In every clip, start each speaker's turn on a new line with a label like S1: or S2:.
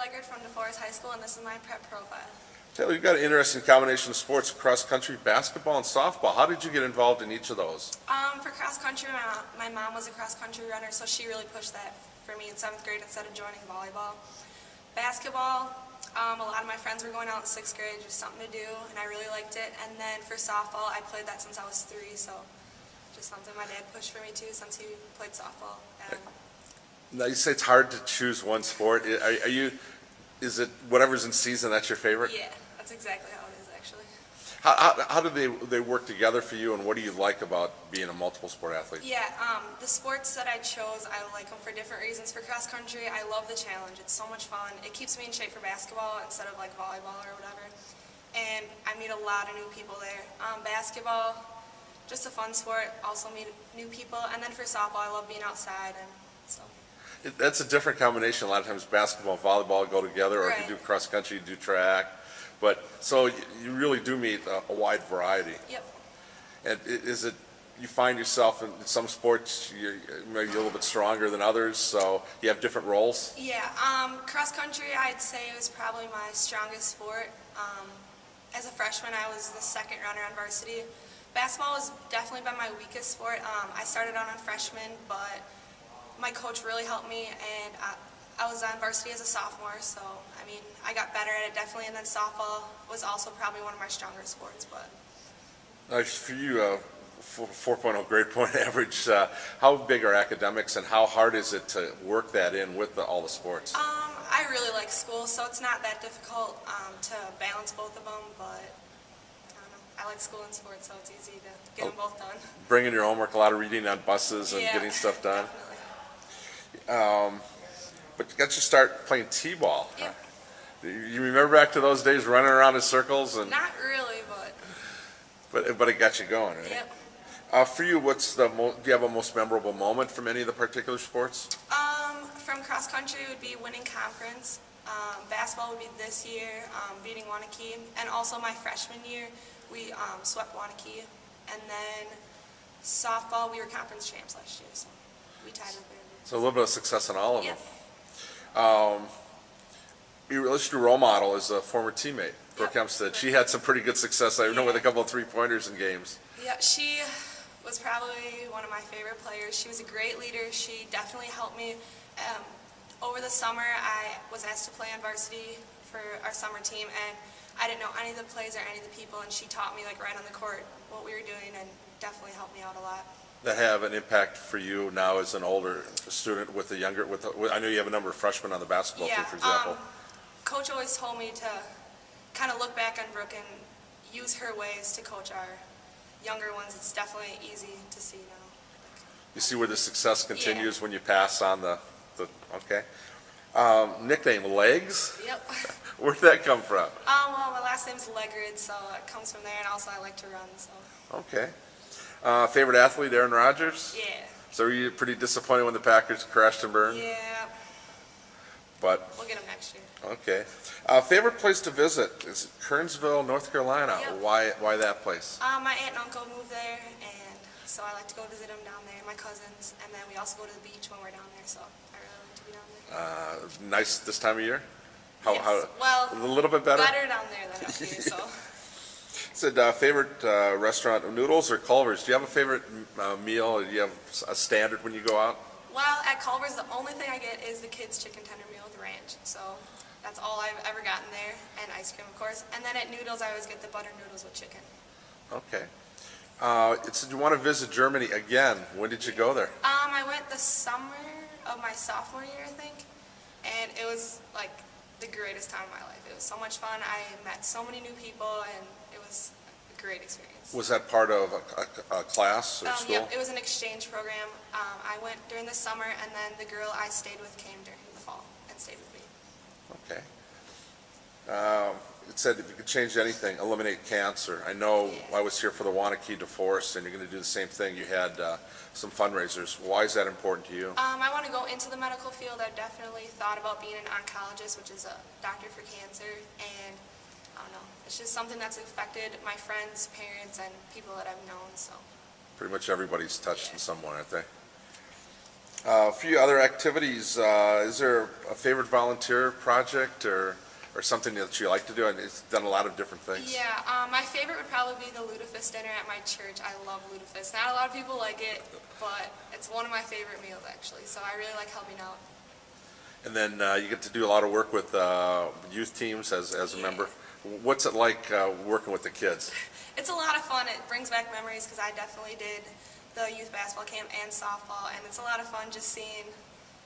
S1: Legried from DeForest High School, and this is my prep profile.
S2: Taylor, you've got an interesting combination of sports: cross country, basketball, and softball. How did you get involved in each of those?
S1: For cross country, my mom was a cross country runner, so she really pushed that for me in 7th grade instead of joining volleyball. Basketball, a lot of my friends were going out in 6th grade, just something to do, and I really liked it. And then for softball, I played that since I was 3, so just something my dad pushed for me too, since he played softball.
S2: Now you say it's hard to choose one sport. Is it whatever's in season that's your favorite?
S1: Yeah, that's exactly how it is actually.
S2: How do they work together for you, and what do you like about being a multiple sport athlete?
S1: Yeah, the sports that I chose, I like them for different reasons. For cross country, I love the challenge. It's so much fun. It keeps me in shape for basketball instead of like volleyball or whatever. And I meet a lot of new people there. Basketball, just a fun sport. Also meet new people. And then for softball, I love being outside, and so.
S2: That's a different combination. A lot of times basketball and volleyball go together, or
S1: Right.
S2: if you do cross country, you do track. But so you really do meet a wide variety.
S1: Yep.
S2: And is it, you find yourself in some sports you're maybe a little bit stronger than others, so you have different roles?
S1: Yeah, cross country I'd say was probably my strongest sport. As a freshman, I was the 2nd runner on varsity. Basketball has definitely been my weakest sport. I started out on freshman, but my coach really helped me, and I was on varsity as a sophomore, so I mean, I got better at it definitely, and then softball was also probably one of my stronger sports. But
S2: For you, 4.0 grade point average, how big are academics, and how hard is it to work that in with all the sports?
S1: I really like school, so it's not that difficult to balance both of them, but I don't know. I like school and sports, so it's easy to get them both done.
S2: Bringing your homework, a lot of reading on buses and
S1: Yeah,
S2: getting stuff done.
S1: Definitely.
S2: But you got you start playing t-ball.
S1: Yep.
S2: You remember back to those days running around in circles, and
S1: Not really, but
S2: but it got you going, right?
S1: yep.
S2: For you, do you have a most memorable moment from any of the particular sports?
S1: From cross country would be winning conference. Basketball would be this year, beating Wanakee, and also my freshman year we swept Wanakee, and then softball we were conference champs last year, so we tied with them.
S2: So a little bit of success in all of them.
S1: Yeah.
S2: Your illustrated role model is a former teammate, Brooke
S1: Yep.
S2: Hempstead. She had some pretty good success, I know, with a couple of 3-pointers in games.
S1: Yeah, she was probably one of my favorite players. She was a great leader. She definitely helped me. Over the summer, I was asked to play on varsity for our summer team, and I didn't know any of the plays or any of the people, and she taught me like right on the court what we were doing, and definitely helped me out a lot.
S2: That have an impact for you now as an older student with the younger, I know you have a number of freshmen on the basketball team, for example.
S1: Coach always told me to kind of look back on Brooke and use her ways to coach our younger ones. It's definitely easy to see now.
S2: You see where the success continues
S1: Yeah.
S2: when you pass on the okay. Nickname, Legs?
S1: Yep.
S2: Where'd that come from?
S1: Well, my last name's Legried, so it comes from there, and also I like to run, so.
S2: Okay. Favorite athlete, Aaron Rodgers?
S1: Yeah.
S2: So were you pretty disappointed when the Packers crashed and burned?
S1: Yeah.
S2: But,
S1: We'll get them next year.
S2: okay. Favorite place to visit is Kernsville, North Carolina.
S1: Yep.
S2: Why that place?
S1: My aunt and uncle moved there, and so I like to go visit them down there, my cousins, and then we also go to the beach when we're down there, so I really like to be down there.
S2: Nice this time of year?
S1: Yes. Well,
S2: a little bit better?
S1: better down there than up here, so.
S2: Said favorite restaurant, Noodles or Culver's? Do you have a favorite meal? Do you have a standard when you go out?
S1: Well, at Culver's, the only thing I get is the kids' chicken tender meal with ranch, so that's all I've ever gotten there, and ice cream, of course. And then at Noodles, I always get the butter noodles with chicken.
S2: Okay. It said you want to visit Germany again. When did you go there?
S1: I went the summer of my sophomore year, I think, and it was like the greatest time of my life. It was so much fun. I met so many new people, and it was a great experience.
S2: Was that part of a class or school?
S1: Yep, it was an exchange program. I went during the summer, and then the girl I stayed with came during the fall and stayed with me.
S2: Okay. It said if you could change anything, eliminate cancer. I know
S1: Yeah.
S2: I was here for the Wanakee DeForest, and you're going to do the same thing. You had some fundraisers. Why is that important to you?
S1: I want to go into the medical field. I've definitely thought about being an oncologist, which is a doctor for cancer, and I don't know. It's just something that's affected my friends, parents, and people that I've known, so.
S2: Pretty much everybody's touched
S1: Yeah.
S2: in some way, aren't they? A few other activities. Is there a favorite volunteer project or something that you like to do? And it's done a lot of different things.
S1: Yeah, my favorite would probably be the lutefisk dinner at my church. I love lutefisk. Not a lot of people like it, but it's one of my favorite meals actually. So I really like helping out.
S2: And then you get to do a lot of work with youth teams as a member. What's it like working with the kids?
S1: It's a lot of fun. It brings back memories because I definitely did the youth basketball camp and softball, and it's a lot of fun just seeing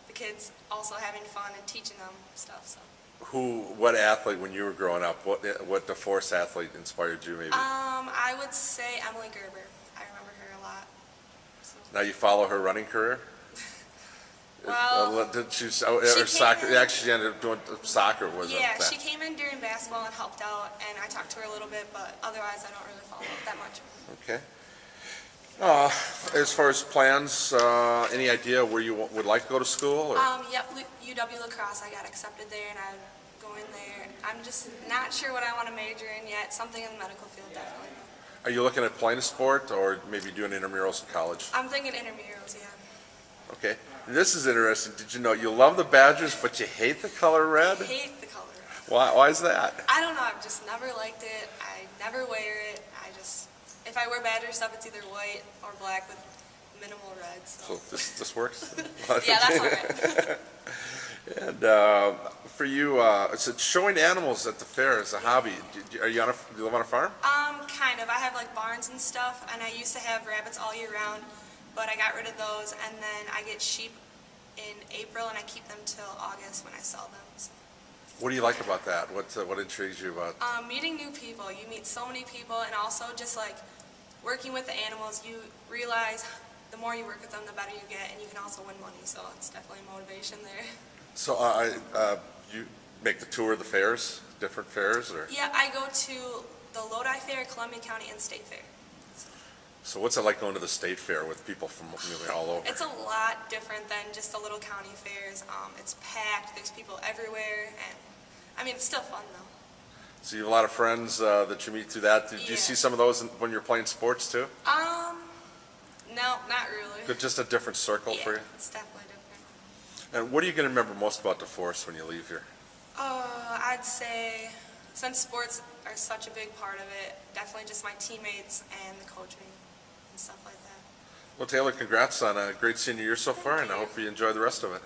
S1: the kids also having fun and teaching them stuff. So.
S2: What athlete when you were growing up? What DeForce athlete inspired you maybe?
S1: I would say Emily Gerber. I remember her a lot. So.
S2: Now you follow her running career?
S1: Well,
S2: did she or soccer?
S1: In,
S2: actually, she ended up doing soccer.
S1: Yeah, she came in during basketball and helped out, and I talked to her a little bit, but otherwise I don't really follow up that much.
S2: Okay. As far as plans, any idea where you would like to go to school? Or?
S1: Yep, UW La Crosse. I got accepted there, and I'm going there. I'm just not sure what I want to major in yet. Something in the medical field, definitely.
S2: Are you looking at playing a sport or maybe doing intramurals in college?
S1: I'm thinking intramurals, yeah.
S2: Okay. This is interesting. Did you know you love the Badgers, but you hate the color red?
S1: I hate the color.
S2: Why is that?
S1: I don't know. I've just never liked it. I never wear it. If I wear Badger stuff, it's either white or black with minimal red. So
S2: this works?
S1: Yeah, that's all right.
S2: And for you, so showing animals at the fair is a hobby. Do you live on a farm?
S1: Kind of. I have like barns and stuff, and I used to have rabbits all year round, but I got rid of those, and then I get sheep in April, and I keep them till August when I sell them. So.
S2: What do you like about that? What intrigues you about?
S1: Meeting new people. You meet so many people, and also just like working with the animals, you realize the more you work with them, the better you get, and you can also win money. So it's definitely motivation there.
S2: So you make the tour of the fairs, different fairs, or?
S1: Yeah, I go to the Lodi Fair, Columbia County, and State Fair.
S2: So what's it like going to the state fair with people from all over?
S1: It's a lot different than just the little county fairs. It's packed. There's people everywhere, and I mean, it's still fun though.
S2: So you have a lot of friends that you meet through that. Did you see some of those when you're playing sports too?
S1: No, not really.
S2: But just a different circle for you?
S1: It's definitely different.
S2: And what are you going to remember most about DeForest when you leave here?
S1: I'd say, since sports are such a big part of it, definitely just my teammates and the coaching and stuff like that.
S2: Well, Taylor, congrats on a great senior year so far, and I hope you enjoy the rest of it.